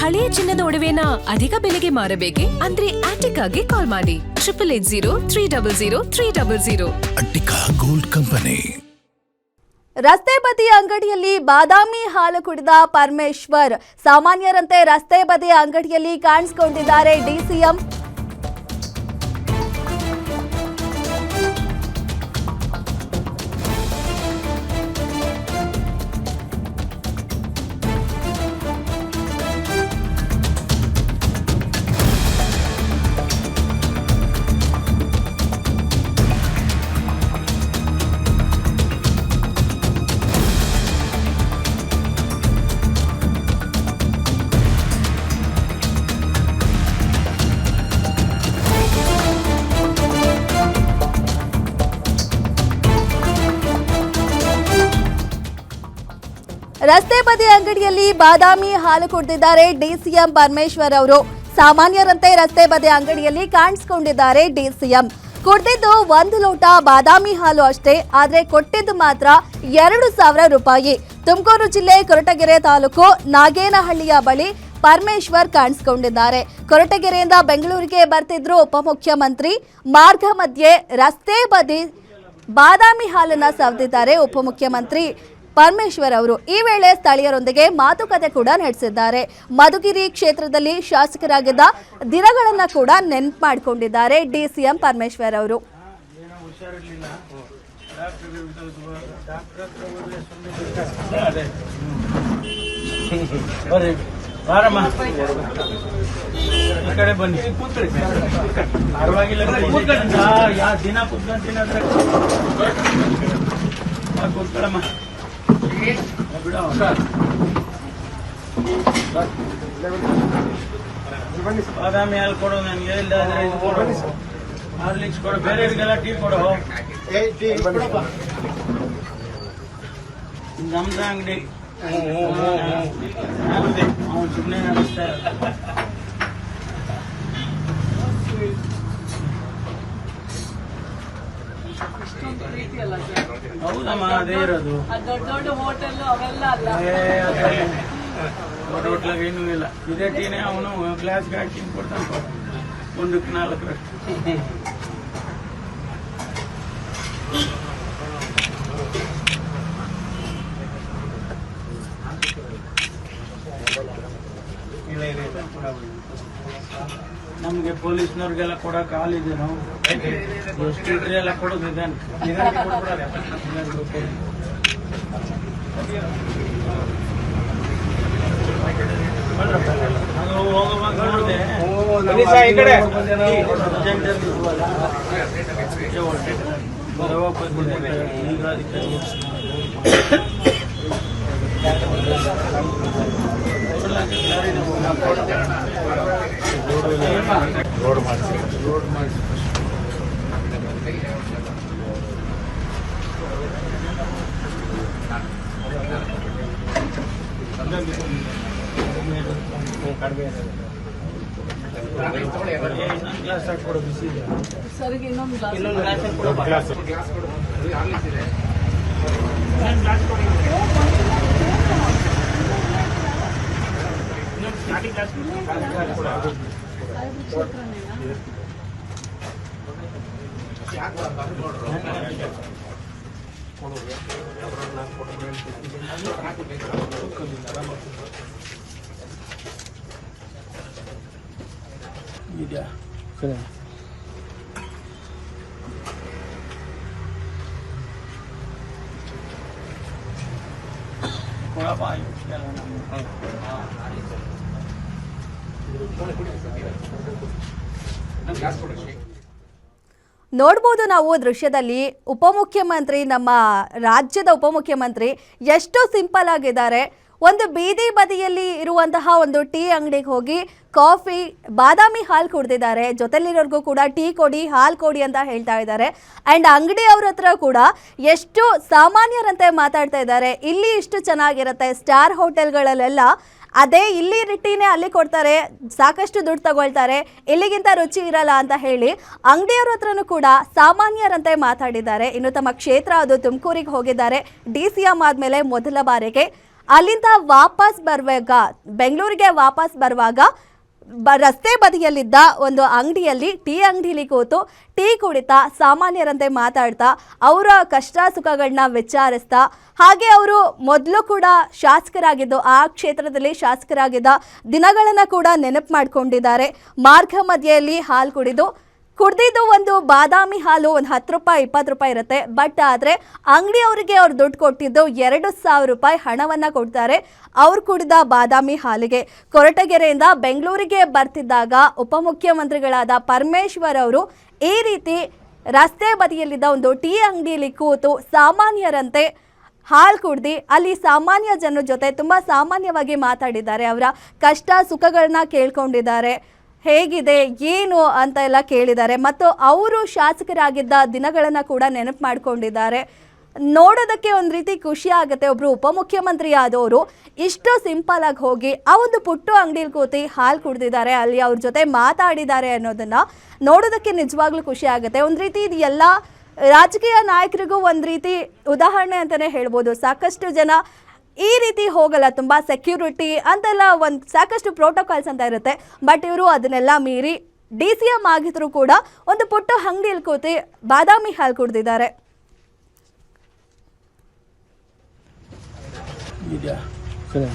ಹಳೆಯ ಚಿನ್ನದ ಒಡವೆನ ಅಧಿಕ ಬೆಲೆಗೆ ಮಾರಬೇಕೆ ಅಂದ್ರೆ ಆಟಿಕಾಗೆ ಕಾಲ್ ಮಾಡಿ 8880300300. Attica gold company. ರಸ್ತೆ ಬದಿಯ ಅಂಗಡಿಯಲ್ಲಿ ಬಾದಾಮಿ ಹಾಲು ಕುಡಿದ ಪರಮೇಶ್ವರ್. ಸಾಮಾನ್ಯರಂತೆ ರಸ್ತೆ ಬದಿಯ ಅಂಗಡಿಯಲ್ಲಿ ಕಾಣಿಸಿಕೊಂಡಿದ್ದಾರೆ ಡಿಸಿಎಂ. ರಸ್ತೆ ಬದಿ ಅಂಗಡಿಯಲ್ಲಿ ಬಾದಾಮಿ ಹಾಲು ಕುಡಿದಿದ್ದಾರೆ ಡಿಸಿಎಂ ಪರಮೇಶ್ವರ್ ಅವರು. ಸಾಮಾನ್ಯರಂತೆ ರಸ್ತೆ ಬದಿ ಅಂಗಡಿಯಲ್ಲಿ ಕಾಣಿಸಿಕೊಂಡಿದ್ದಾರೆ ಡಿಸಿಎಂ. ಕುಡಿದಿದ್ದು 1 ಲೋಟ ಬಾದಾಮಿ ಹಾಲು ಅಷ್ಟೇ, ಆದ್ರೆ ಕೊಟ್ಟಿದ್ದು ಮಾತ್ರ 2,000 ರೂಪಾಯಿ. ತುಮಕೂರು ಜಿಲ್ಲೆ ಕೊರಟಗೆರೆ ತಾಲೂಕು ನಾಗೇನಹಳ್ಳಿಯ ಬಳಿ ಪರಮೇಶ್ವರ್ ಕಾಣಿಸಿಕೊಂಡಿದ್ದಾರೆ. ಕೊರಟಗೆರೆಯಿಂದ ಬೆಂಗಳೂರಿಗೆ ಬರ್ತಿದ್ರು ಉಪಮುಖ್ಯಮಂತ್ರಿ. ಮಾರ್ಗ ಮಧ್ಯೆ ರಸ್ತೆ ಬದಿ ಬಾದಾಮಿ ಹಾಲನ್ನ ಸವದಿದ್ದಾರೆ ಉಪಮುಖ್ಯಮಂತ್ರಿ ಪರಮೇಶ್ವರ್ ಅವರು. ಈ ವೇಳೆ ಸ್ಥಳೀಯರೊಂದಿಗೆ ಮಾತುಕತೆ ಕೂಡ ನಡೆಸಿದ್ದಾರೆ. ಮಧುಗಿರಿ ಕ್ಷೇತ್ರದಲ್ಲಿ ಶಾಸಕರಾಗಿದ್ದ ದಿನಗಳನ್ನ ಕೂಡ ನೆನಪು ಮಾಡಿಕೊಂಡಿದ್ದಾರೆ ಡಿಸಿಎಂ ಪರಮೇಶ್ವರ್ ಅವರು. ಬಾದಾಮಿ ಹಾಲು ಕೊಡು, ನನಗೆ ಹಾರ್ಲಿಕ್ಸ್ ಕೊಡು, ಬೇರೆಯವರಿಗೆಲ್ಲ ಟೀ ಕೊಡು. ನಮ್ದ ಅಂಗಡಿ ಅವನು ಸುಮ್ಮನೆ ನಡೆಸ್ತಾ ಹೌದಮ್ಮ, ಅದೇ ಇರೋದು. ದೊಡ್ಡ ಹೋಟ್ಲಾಗ ಏನೂ ಇಲ್ಲ. ಇದೇ ಟೀನೇ ಅವನು ಗ್ಲಾಸ್ಗೆ ಹಾಕಿ ಕೊಡ್ತಾನೆ, 1ಕ್ಕೆ 4. ನಮ್ಗೆ ಪೊಲೀಸ್ನವ್ರಿಗೆಲ್ಲ ಕೊಡಕ್ ಹಾಲಿದೆ, ನಾವು ಎಷ್ಟು ಇಟ್ರಿ ಎಲ್ಲ ಕೊಡೋದು ಇದೆ. ಅದು ಹೋಗುವಾಗ ನೋಡಿದೆ ಈಗ ಅದಕ್ಕೆ ರೋಡ್ ಮಾಡಿಸಿ ಕಡಿಮೆ ಗ್ಲಾಸ್ ಹಾಕೊಡೋ ಬಿಸಿ ಇದೆ ಸರ್ಗೆ. ಇನ್ನೊಂದು ಗ್ಲಾಸ್ ಕೊಡೋ. ಗ್ಲಾಸ್ ಇದೆಯಾ ಸರಿ. ನೋಡ್ಬೋದು ನಾವು ದೃಶ್ಯದಲ್ಲಿ ಉಪಮುಖ್ಯಮಂತ್ರಿ, ನಮ್ಮ ರಾಜ್ಯದ ಉಪಮುಖ್ಯಮಂತ್ರಿ ಎಷ್ಟು ಸಿಂಪಲ್ ಆಗಿದ್ದಾರೆ. ಒಂದು ಬೀದಿ ಬದಿಯಲ್ಲಿ ಇರುವಂತಹ ಒಂದು ಟೀ ಅಂಗಡಿಗೆ ಹೋಗಿ ಕಾಫಿ, ಬಾದಾಮಿ ಹಾಲು ಕುಡಿದಿದ್ದಾರೆ. ಜೊತೆಲಿರೋರ್ಗೂ ಕೂಡ ಟೀ ಕೊಡಿ, ಹಾಲು ಕೊಡಿ ಅಂತ ಹೇಳ್ತಾ ಇದ್ದಾರೆ. ಆ್ಯಂಡ್ ಅಂಗಡಿಯವ್ರ ಹತ್ರ ಕೂಡ ಎಷ್ಟು ಸಾಮಾನ್ಯರಂತೆ ಮಾತಾಡ್ತಾ ಇದ್ದಾರೆ. ಇಲ್ಲಿ ಇಷ್ಟು ಚೆನ್ನಾಗಿರುತ್ತೆ, ಸ್ಟಾರ್ ಹೋಟೆಲ್ಗಳಲ್ಲೆಲ್ಲ ಅದೇ ಇಲ್ಲಿ ಟೀನೇ ಅಲ್ಲಿ ಕೊಡ್ತಾರೆ, ಸಾಕಷ್ಟು ದುಡ್ಡು ತಗೊಳ್ತಾರೆ, ಇಲ್ಲಿಗಿಂತ ರುಚಿ ಇರಲ್ಲ ಅಂತ ಹೇಳಿ ಅಂಗಡಿಯವ್ರ ಹತ್ರನೂ ಕೂಡ ಸಾಮಾನ್ಯರಂತೆ ಮಾತಾಡಿದ್ದಾರೆ. ಇನ್ನು ತಮ್ಮ ಕ್ಷೇತ್ರ ಅದು ತುಮಕೂರಿಗೆ ಹೋಗಿದ್ದಾರೆ. ಡಿಸಿಎಂ ಆದಮೇಲೆ ಮೊದಲ ಬಾರಿಗೆ ಅಲ್ಲಿಂದ ವಾಪಸ್ ಬರುವಾಗ ಬೆಂಗಳೂರಿಗೆ ವಾಪಸ್ ಬರುವಾಗ ರಸ್ತೆ ಬದಿಯಲ್ಲಿದ್ದ ಒಂದು ಅಂಗಡಿಯಲ್ಲಿ ಟೀ ಅಂಗಡಿಲಿ ಕೂತು ಟೀ ಕುಡಿತಾ ಸಾಮಾನ್ಯರಂತೆ ಮಾತಾಡ್ತಾ ಅವರ ಕಷ್ಟ ಸುಖಗಳನ್ನ ವಿಚಾರಿಸ್ತಾ ಹಾಗೆ ಅವರು ಮೊದಲು ಕೂಡ ಶಾಸಕರಾಗಿದ್ದು ಆ ಕ್ಷೇತ್ರದಲ್ಲಿ ಶಾಸಕರಾಗಿದ್ದ ದಿನಗಳನ್ನು ಕೂಡ ನೆನಪು ಮಾಡ್ಕೊಂಡಿದ್ದಾರೆ. ಮಾರ್ಗ ಮಧ್ಯೆಯಲ್ಲಿ ಹಾಲು ಕುಡ್ದಿದ್ದು ಒಂದು ಬಾದಾಮಿ ಹಾಲು ಒಂದು 10 ರೂಪಾಯಿ 20 ರೂಪಾಯಿ ಇರುತ್ತೆ. ಬಟ್ ಆದರೆ ಅಂಗಡಿಯವರಿಗೆ ಅವ್ರು ದುಡ್ಡು ಕೊಟ್ಟಿದ್ದು 2,000 ರೂಪಾಯಿ ಹಣವನ್ನು ಕೊಡ್ತಾರೆ ಅವ್ರು ಕುಡಿದ ಬಾದಾಮಿ ಹಾಲಿಗೆ. ಕೊರಟಗೆರೆಯಿಂದ ಬೆಂಗಳೂರಿಗೆ ಬರ್ತಿದ್ದಾಗ ಉಪಮುಖ್ಯಮಂತ್ರಿಗಳಾದ ಪರಮೇಶ್ವರ್ ಅವರು ಈ ರೀತಿ ರಸ್ತೆ ಬದಿಯಲ್ಲಿದ್ದ ಒಂದು ಟೀ ಅಂಗಡಿಯಲ್ಲಿ ಕೂತು ಸಾಮಾನ್ಯರಂತೆ ಹಾಲು ಕುಡ್ದು ಅಲ್ಲಿ ಸಾಮಾನ್ಯ ಜನರ ಜೊತೆ ತುಂಬ ಸಾಮಾನ್ಯವಾಗಿ ಮಾತಾಡಿದ್ದಾರೆ. ಅವರ ಕಷ್ಟ ಸುಖಗಳನ್ನ ಕೇಳ್ಕೊಂಡಿದ್ದಾರೆ, ಹೇಗಿದೆ ಏನು ಅಂತ ಎಲ್ಲ ಕೇಳಿದ್ದಾರೆ ಮತ್ತು ಅವರು ಶಾಸಕರಾಗಿದ್ದ ದಿನಗಳನ್ನು ಕೂಡ ನೆನಪು ಮಾಡ್ಕೊಂಡಿದ್ದಾರೆ. ನೋಡೋದಕ್ಕೆ ಒಂದು ರೀತಿ ಖುಷಿ ಆಗುತ್ತೆ. ಒಬ್ಬರು ಉಪಮುಖ್ಯಮಂತ್ರಿ ಆದವರು ಇಷ್ಟು ಸಿಂಪಲ್ ಆಗಿ ಹೋಗಿ ಆ ಒಂದು ಪುಟ್ಟು ಅಂಗಡಿಲಿ ಕೂತಿ ಹಾಲು ಕುಡ್ದಿದ್ದಾರೆ, ಅಲ್ಲಿ ಅವ್ರ ಜೊತೆ ಮಾತಾಡಿದ್ದಾರೆ ಅನ್ನೋದನ್ನ ನೋಡೋದಕ್ಕೆ ನಿಜವಾಗ್ಲೂ ಖುಷಿ ಆಗುತ್ತೆ. ಒಂದು ರೀತಿ ಇದು ಎಲ್ಲ ರಾಜಕೀಯ ನಾಯಕರಿಗೂ ಒಂದು ರೀತಿ ಉದಾಹರಣೆ ಅಂತಲೇ ಹೇಳ್ಬೋದು. ಸಾಕಷ್ಟು ಜನ ಈ ರೀತಿ ಹೋಗಲ್ಲ, ತುಂಬ ಸೆಕ್ಯೂರಿಟಿ ಅಂತೆಲ್ಲ ಒಂದು ಸಾಕಷ್ಟು ಪ್ರೋಟೋಕಾಲ್ಸ್ ಅಂತ ಇರುತ್ತೆ. ಬಟ್ ಇವರು ಅದನ್ನೆಲ್ಲ ಮೀರಿ DCM ಆಗಿದ್ರು ಕೂಡ ಒಂದು ಪುಟ್ಟ ಅಂಗಡಿಯಲ್ಲಿ ಕೂತಿ ಬಾದಾಮಿ ಹಾಲು ಕುಡ್ದಿದ್ದಾರೆ. ಸರ್